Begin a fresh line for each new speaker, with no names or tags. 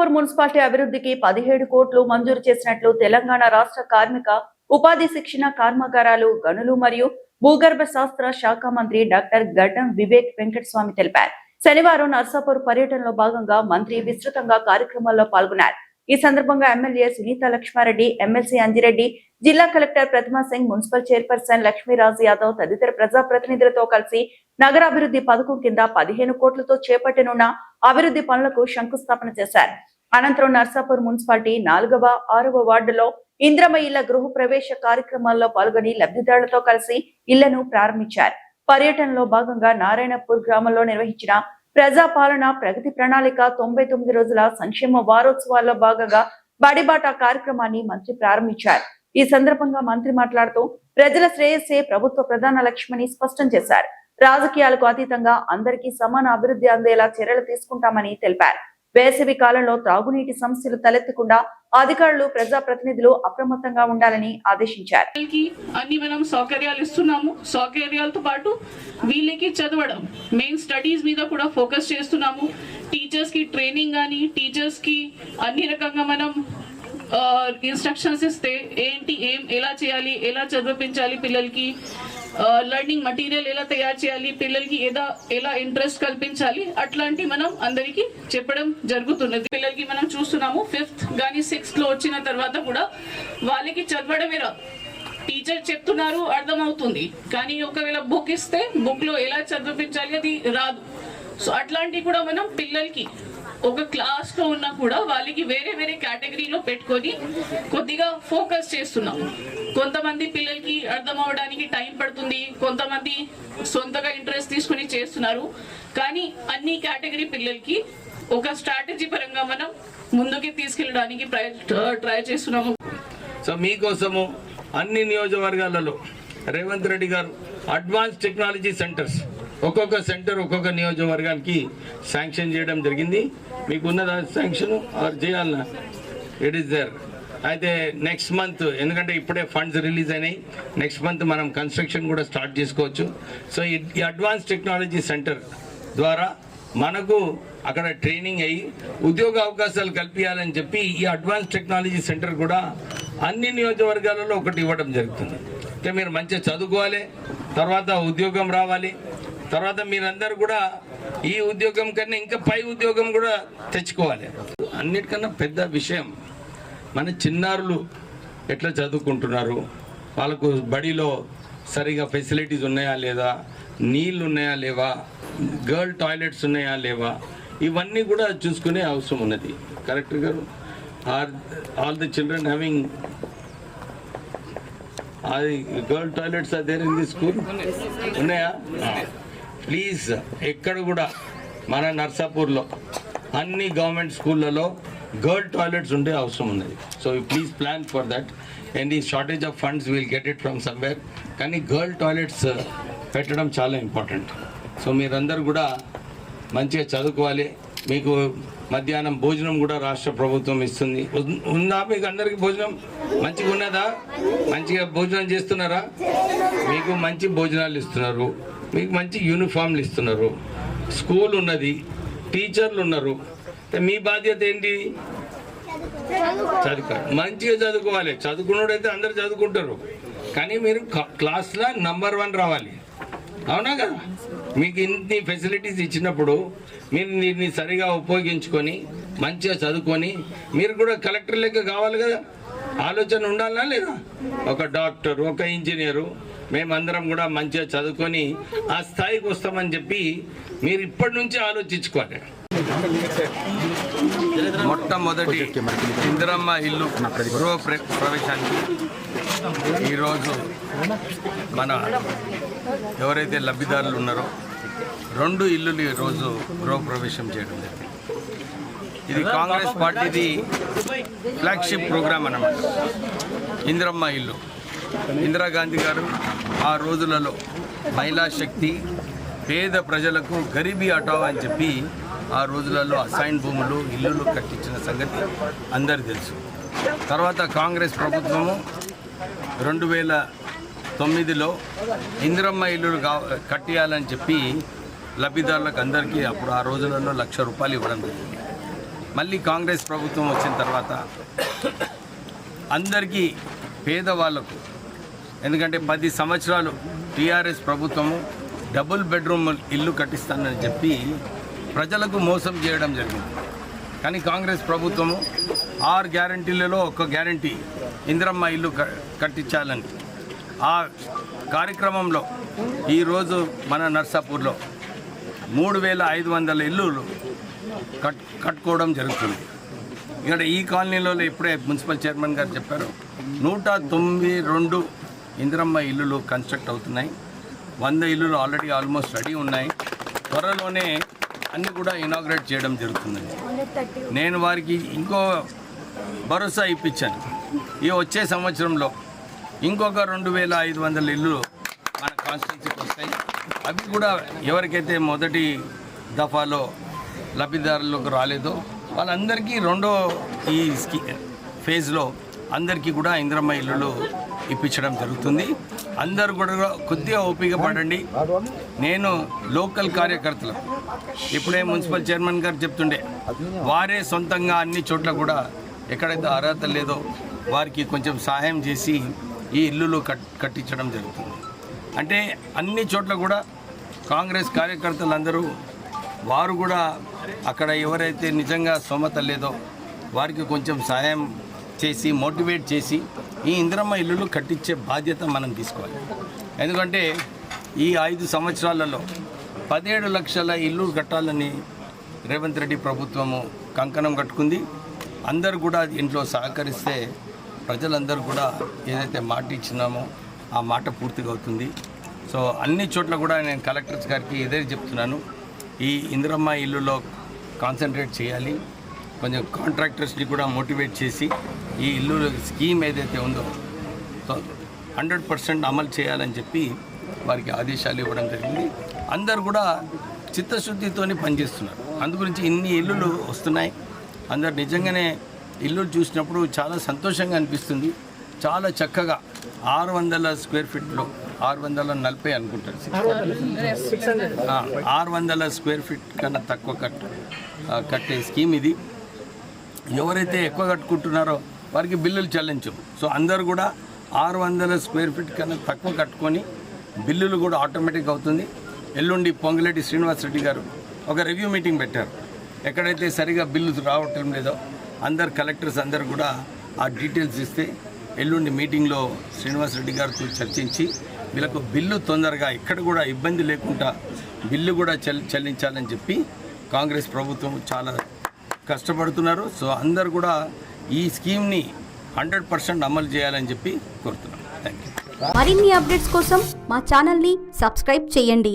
Narsapur municipality అభివృద్ధికి 17 కోట్లు మంజూరు చేసినట్లు తెలంగాణ రాష్ట్ర కార్మిక ఉపాధి శిక్షణ కర్మాగారాలు గనులు మరియు భూగర్భ శాస్త్ర శాఖ మంత్రి డాక్టర్ గడ్డం వివేక్ వెంకటస్వామి తెలిపారు. శనివారం నర్సాపూర్ పర్యటనలో భాగంగా మంత్రి విస్తృతంగా కార్యక్రమాల్లో పాల్గొన్నారు. ఈ సందర్భంగా ఎమ్మెల్యే సునీత లక్ష్మారెడ్డి, ఎమ్మెల్సీ అంజిరెడ్డి, జిల్లా కలెక్టర్ ప్రతిమా సింగ్, మున్సిపల్ చైర్పర్సన్ లక్ష్మీరాజ్ యాదవ్ తదితర ప్రజాప్రతినిధులతో కలిసి నగరాభివృద్ధి పథకం కింద 15 కోట్లతో చేపట్టనున్న అభివృద్ధి పనులకు శంకుస్థాపన చేశారు. అనంతరం నర్సాపూర్ మున్సిపాలిటీ 4వ, 6వ వార్డులో ఇంద్రమ్మ ఇళ్ల గృహ ప్రవేశ కార్యక్రమాల్లో పాల్గొని లబ్ధిదారులతో కలిసి ఇళ్లను ప్రారంభించారు. పర్యటనలో భాగంగా నారాయణపూర్ గ్రామంలో నిర్వహించిన ప్రజాపాలన ప్రగతి ప్రణాళిక 99 రోజుల సంక్షేమ వారోత్సవాల్లో భాగంగా బడిబాట కార్యక్రమాన్ని మంత్రి ప్రారంభించారు. ఈ సందర్భంగా మంత్రి మాట్లాడుతూ ప్రజల శ్రేయస్సే ప్రభుత్వ ప్రధాన లక్ష్యమని స్పష్టం చేశారు. రాజకీయాలకు అతీతంగా అందరికీ సమాన అభివృద్ధి అందేలా చర్యలు తీసుకుంటామని తెలిపారు. వేసవి కాలంలో త్రాగునీటి సమస్యలు తలెత్తకుండా అధికారులు, ప్రజాప్రతినిధులు అప్రమత్తంగా ఉండాలని ఆదేశించారు.
అన్ని మనం సౌకర్యాలు ఇస్తున్నాము. సౌకర్యాలతో పాటు వీళ్ళకి చదవడం, మెయిన్ స్టడీస్ మీద కూడా ఫోకస్ చేస్తున్నాము. టీచర్స్ కి ట్రైనింగ్ కానీ, టీచర్స్ కి అన్ని రకంగా మనం ఇన్స్ట్రక్షన్స్ ఇస్తే ఏంటి, ఎలా చేయాలి, ఎలా చదివించాలి, పిల్లలకి లర్నింగ్ మెటీరియల్ ఎలా తయారు చేయాలి, పిల్లలకి ఎలా ఇంట్రెస్ట్ కల్పించాలి, అట్లాంటి మనం అందరికి చెప్పడం జరుగుతున్నది. పిల్లలకి మనం చూస్తున్నాము 5th కానీ 6th లో వచ్చిన తర్వాత కూడా వాళ్ళకి చదవడమే రాదు. టీచర్ చెప్తున్నారు, అర్థమవుతుంది, కానీ ఒకవేళ బుక్ ఇస్తే బుక్ లో ఎలా చదివించాలి అది రాదు. సో అట్లాంటి కూడా మనం పిల్లలకి ఒక క్లాస్ లో ఉన్నా కూడా వాళ్ళకి వేరే వేరే కేటగిరీలో పెట్టుకొని కొద్దిగా ఫోకస్ చేస్తున్నాం. కొంతమంది పిల్లలకి అర్థం అవడానికి టైం పడుతుంది, కొంతమంది సొంతగా ఇంట్రెస్ట్ తీసుకుని చేస్తున్నారు. కానీ అన్ని కేటగిరీ పిల్లలకి ఒక స్ట్రాటజీ పరంగా మనం ముందుకి తీసుకెళ్ళడానికి ట్రై చేస్తున్నాము.
సో మీకోసము అన్ని నియోజకవర్గాలలో రేవంత్ రెడ్డి గారు అడ్వాన్స్ టెక్నాలజీ సెంటర్స్ ఒక్కొక్క సెంటర్ ఒక్కొక్క నియోజకవర్గానికి శాంక్షన్ చేయడం జరిగింది. మీకున్న శాంక్షన్ చేయాలన్నా ఇట్ ఈస్ దేర్. అయితే నెక్స్ట్ మంత్, ఎందుకంటే ఇప్పుడే ఫండ్స్ రిలీజ్ అయినాయి, నెక్స్ట్ మంత్ మనం కన్స్ట్రక్షన్ కూడా స్టార్ట్ చేసుకోవచ్చు. సో ఈ అడ్వాన్స్ టెక్నాలజీ సెంటర్ ద్వారా మనకు అక్కడ ట్రైనింగ్ అయ్యి ఉద్యోగ అవకాశాలు కల్పించాలని చెప్పి ఈ అడ్వాన్స్ టెక్నాలజీ సెంటర్ కూడా అన్ని నియోజకవర్గాలలో ఒకటి ఇవ్వడం జరుగుతుంది. అంటే మీరు మంచిగా చదువుకోవాలి, తర్వాత ఉద్యోగం రావాలి, తర్వాత మీరందరూ కూడా ఈ ఉద్యోగం కన్నా ఇంకా పై ఉద్యోగం కూడా తెచ్చుకోవాలి. అన్నిటికన్నా పెద్ద విషయం మన చిన్నారులు ఎట్లా చదువుకుంటున్నారు, వాళ్ళకు బడిలో సరిగా ఫెసిలిటీస్ ఉన్నాయా లేదా, నీళ్ళు ఉన్నాయా లేవా, గర్ల్ టాయిలెట్స్ ఉన్నాయా లేవా, ఇవన్నీ కూడా చూసుకునే అవసరం ఉన్నది. కలెక్టర్ గారు, all the children having girl toilets are there in the school ఉన్నాయా? ప్లీజ్ ఎక్కడ కూడా మన నర్సాపూర్లో అన్ని గవర్నమెంట్ స్కూళ్ళలో గర్ల్ టాయిలెట్స్ ఉండే అవసరం ఉన్నది. So please plan for that. And ఈ shortage of funds will get it from somewhere. కానీ గర్ల్ టాయిలెట్స్ పెట్టడం చాలా ఇంపార్టెంట్. సో మీరందరూ కూడా మంచిగా చదువుకోవాలి. మీకు మధ్యాహ్నం భోజనం కూడా రాష్ట్ర ప్రభుత్వం ఇస్తుంది. ఉందా మీకు అందరికీ భోజనం? మంచిగా ఉన్నదా? మంచిగా భోజనం చేస్తున్నారా? మీకు మంచి భోజనాలు ఇస్తున్నారు, మీకు మంచి యూనిఫామ్లు ఇస్తున్నారు, స్కూల్ ఉన్నది, టీచర్లు ఉన్నారు. మీ బాధ్యత ఏంటి? చదువుకోవాలి, మంచిగా చదువుకోవాలి. చదువుకున్నోడైతే అందరు చదువుకుంటారు, కానీ మీరు క్లాస్లో నంబర్ 1 రావాలి. అవునా కదా? మీకు ఇన్ని ఫెసిలిటీస్ ఇచ్చినప్పుడు మీరు దీన్ని సరిగా ఉపయోగించుకొని మంచిగా చదువుకొని మీరు కూడా కలెక్టర్ లెక్క కావాలి కదా. ఆలోచన ఉండాలా లేదా? ఒక డాక్టర్, ఒక ఇంజనీరు, మేమందరం కూడా మంచిగా చదువుకొని ఆ స్థాయికి వస్తామని చెప్పి మీరు ఇప్పటి నుంచి ఆలోచించుకోవాలి. మొట్టమొదటి ఇందిరమ్మ ఇల్లు గృహ ప్రవేశానికి ఈరోజు మన ఎవరైతే లబ్ధిదారులు ఉన్నారో 2 ఇల్లులు ఈరోజు గృహప్రవేశం చేయడం జరిగింది. ఇది కాంగ్రెస్ పార్టీది ఫ్లాగ్షిప్ ప్రోగ్రామ్ అన్నమాట. ఇందిరమ్మ ఇల్లు ఇందిరాగాంధీ గారు ఆ రోజులలో మహిళా శక్తి, పేద ప్రజలకు గరీబీ హటావో అని చెప్పి ఆ రోజులలో అసైన్ భూములు, ఇల్లులు కట్టించిన సంగతి అందరికీ తెలుసు. తర్వాత కాంగ్రెస్ ప్రభుత్వము 2009లో ఇందిరమ్మ ఇల్లులు కట్టియాలని చెప్పి లబ్ధిదారులకు అందరికీ అప్పుడు ఆ రోజులలో 1,00,000 రూపాయలు ఇవ్వడం జరిగింది. మళ్ళీ కాంగ్రెస్ ప్రభుత్వం వచ్చిన తర్వాత అందరికీ పేదవాళ్ళకు, ఎందుకంటే 10 సంవత్సరాలు టీఆర్ఎస్ ప్రభుత్వము డబుల్ బెడ్రూమ్ ఇల్లు కట్టిస్తానని చెప్పి ప్రజలకు మోసం చేయడం జరిగింది. కానీ కాంగ్రెస్ ప్రభుత్వము 6 గ్యారంటీలలో ఒక గ్యారంటీ ఇందిరమ్మ ఇల్లు కట్టించాలని ఆ కార్యక్రమంలో ఈరోజు మన నర్సాపూర్లో 3500 ఇల్లులు కట్టుకోవడం జరుగుతుంది. ఇక్కడ ఈ కాలనీలో ఇప్పుడే మున్సిపల్ చైర్మన్ గారు చెప్పారు 192 ఇందిరమ్మ ఇల్లులు కన్స్ట్రక్ట్ అవుతున్నాయి. 100 ఇల్లులు ఆల్రెడీ ఆల్మోస్ట్ రెడీ ఉన్నాయి. త్వరలోనే అన్నీ కూడా ఇనాగ్రేట్ చేయడం జరుగుతుందండి. నేను వారికి ఇంకో భరోసా ఇప్పించాను. ఈ వచ్చే సంవత్సరంలో ఇంకొక 2500 ఇల్లు మన కాన్స్టిట్యూన్సీకి వస్తాయి. అవి కూడా ఎవరికైతే మొదటి దఫాలో లబ్ధిదారులకు రాలేదో వాళ్ళందరికీ రెండో ఈ ఫేజ్లో అందరికీ కూడా ఇందిరమ్మ ఇల్లులు ఇప్పించడం జరుగుతుంది. అందరూ కూడా కొద్దిగా ఓపిక పడండి. నేను లోకల్ కార్యకర్తలు ఇప్పుడే మున్సిపల్ చైర్మన్ గారు చెప్తుండే వారే సొంతంగా అన్ని చోట్ల కూడా ఎక్కడైతే అర్హత లేదో వారికి కొంచెం సహాయం చేసి ఈ ఇల్లులు కట్టించడం జరుగుతుంది. అంటే అన్ని చోట్ల కూడా కాంగ్రెస్ కార్యకర్తలందరూ వారు కూడా అక్కడ ఎవరైతే నిజంగా స్తోమత లేదో వారికి కొంచెం సహాయం చేసి మోటివేట్ చేసి ఈ ఇందిరమ్మ ఇల్లులు కట్టించే బాధ్యత మనం తీసుకోవాలి. ఎందుకంటే ఈ 5 సంవత్సరాలలో 17 లక్షల ఇల్లు కట్టాలని రేవంత్ రెడ్డి ప్రభుత్వము కంకణం కట్టుకుంది. అందరూ కూడా ఇంట్లో సహకరిస్తే ప్రజలందరూ కూడా ఏదైతే మాట ఇచ్చినామో ఆ మాట పూర్తిగా అవుతుంది. సో అన్ని చోట్ల కూడా నేను కలెక్టర్స్ గారికి ఇదే చెప్తున్నాను, ఈ ఇందిరమ్మ ఇల్లులో కాన్సన్ట్రేట్ చేయాలి. కొంచెం కాంట్రాక్టర్స్ని కూడా మోటివేట్ చేసి ఈ ఇల్లు స్కీమ్ ఏదైతే ఉందో 100% అమలు చేయాలని చెప్పి వారికి ఆదేశాలు ఇవ్వడం జరిగింది. అందరు కూడా చిత్తశుద్ధితోని పనిచేస్తున్నారు. అందుగురించి ఇన్ని ఇల్లులు వస్తున్నాయి. అందరు నిజంగానే ఇల్లు చూసినప్పుడు చాలా సంతోషంగా అనిపిస్తుంది. చాలా చక్కగా 600 స్క్వేర్ ఫీట్లో 640 అనుకుంటారు, 600 స్క్వేర్ ఫీట్ కన్నా తక్కువ కట్టే స్కీమ్ ఇది. ఎవరైతే ఎక్కువ కట్టుకుంటున్నారో వారికి బిల్లులు చెల్లించు. సో అందరు కూడా 600 స్క్వేర్ ఫీట్ కన్నా తక్కువ కట్టుకొని బిల్లులు కూడా ఆటోమేటిక్ అవుతుంది. ఎల్లుండి పొంగులేటి శ్రీనివాసరెడ్డి గారు ఒక రివ్యూ మీటింగ్ పెట్టారు. ఎక్కడైతే సరిగా బిల్లు రావటం లేదో అందరు కలెక్టర్స్ అందరు కూడా ఆ డీటెయిల్స్ ఇస్తే ఎల్లుండి మీటింగ్లో శ్రీనివాసరెడ్డి గారితో చర్చించి వీళ్ళకు బిల్లు తొందరగా ఎక్కడ కూడా ఇబ్బంది లేకుండా బిల్లు కూడా చెల్లించాలని చెప్పి కాంగ్రెస్ ప్రభుత్వం చాలా కష్టపడుతున్నారు. సో అందరు కూడా ఈ స్కీమ్ని 100% అమలు చేయాలని చెప్పి కోరుతున్నాం. Thank you.
మరిన్ని అప్డేట్స్ కోసం మా ఛానల్ని సబ్స్క్రైబ్ చేయండి.